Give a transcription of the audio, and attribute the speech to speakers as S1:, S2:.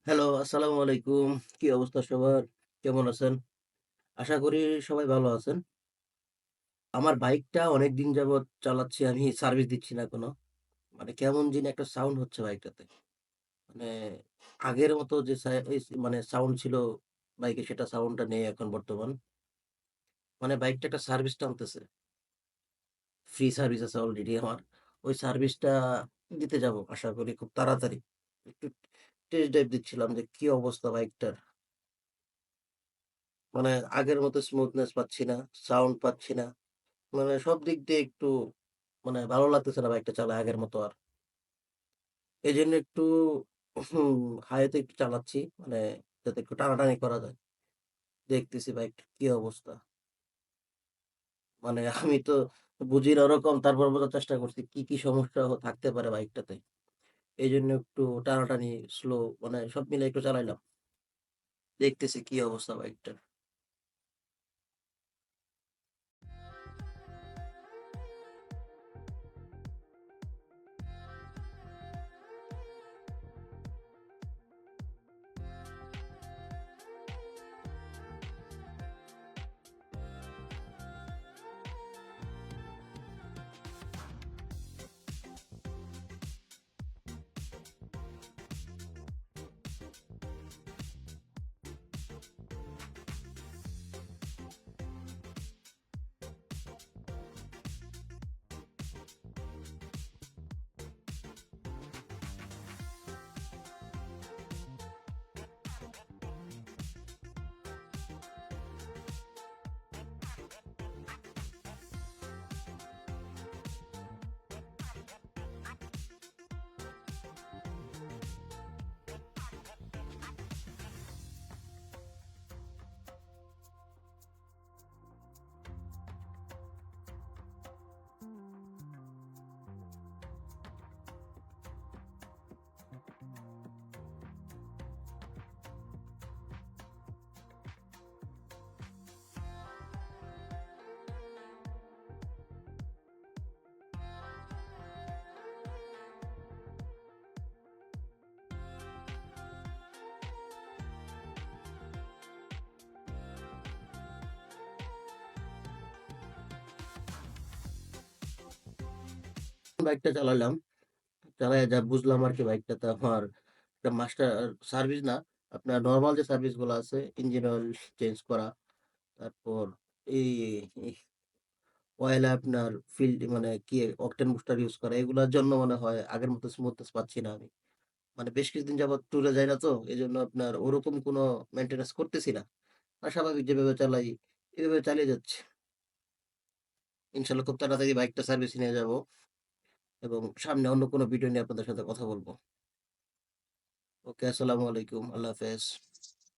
S1: Hello, আসসালামু আলাইকুম। কি অবস্থা সবার? কেমন আছেন? আশা করি সবাই ভালো আছেন। আমার বাইকটা অনেকদিন যাবৎ চালাচ্ছি আমি, সার্ভিস দিচ্ছি না কোনো। মানে কেমন জানি একটা সাউন্ড হচ্ছে বাইকটাতে। মানে আগের মতো যে মানে সাউন্ড ছিল বাইকে, সেটা সাউন্ডটা নেই এখন বর্তমান। মানে বাইকটা একটা সার্ভিস টানতেছে। ফ্রি সার্ভিস আছে অলরেডি আমার। ওই সার্ভিসটা দিতে যাবো আশা করি খুব তাড়াতাড়ি। একটু টেস্ট ড্রাইভ দিচ্ছিলাম যে কি অবস্থা বাইকটার। মানে আগের মতো স্মুথনেস পাচ্ছি না, সাউন্ড পাচ্ছি না। মানে সব দিক দিয়ে একটু মানে ভালো লাগতেছে না বাইকটা চালায় আগের মতো আর। এজন্য একটু হাইওয়েতে একটু চালাচ্ছি। মানে যাতে একটু টানাটানি করা যায়। দেখতেছি বাইকটার কি অবস্থা। মানে আমি তো বুঝি না ওরকম, তারপর বোঝার চেষ্টা করছি কি সমস্যা থাকতে পারে বাইকটাতে। এইজন্য একটু টানাটানি, স্লো মানে সব মিলে একটু চালাইলাম। দেখতেছি কি অবস্থা বাইকটার। বাইকটা চালালাম। চালাইয়া যা বুঝলাম আরকি, বাইকটাতে আমার একটা মাস্টার সার্ভিস না, আপনার নরমাল যে সার্ভিস গুলো আছে, ইঞ্জিন অয়েল চেঞ্জ করা, তারপর এই অয়েলে আপনার মানে কি অকটেন বুস্টার ইউজ করা, এগুলার জন্য মনে হয় আগের মতো স্মুথনেস পাচ্ছি না আমি। মানে বেশ কিছুদিন যাবত ট্যুরে যাই না তো, এজন্য আপনার ওরকম কোনো মেইনটেন্যান্স করতেছি না। আর স্বাভাবিক যেভাবে চালাই এভাবে চালিয়ে যাচ্ছি। ইনশাআল্লাহ খুব তাড়াতাড়ি বাইকটা সার্ভিসে নিয়ে যাবো এবং সামনে অন্য কোনো ভিডিও নিয়ে আপনাদের সাথে কথা বলব। ওকে, আসসালামু আলাইকুম। আল্লাহ হাফেজ।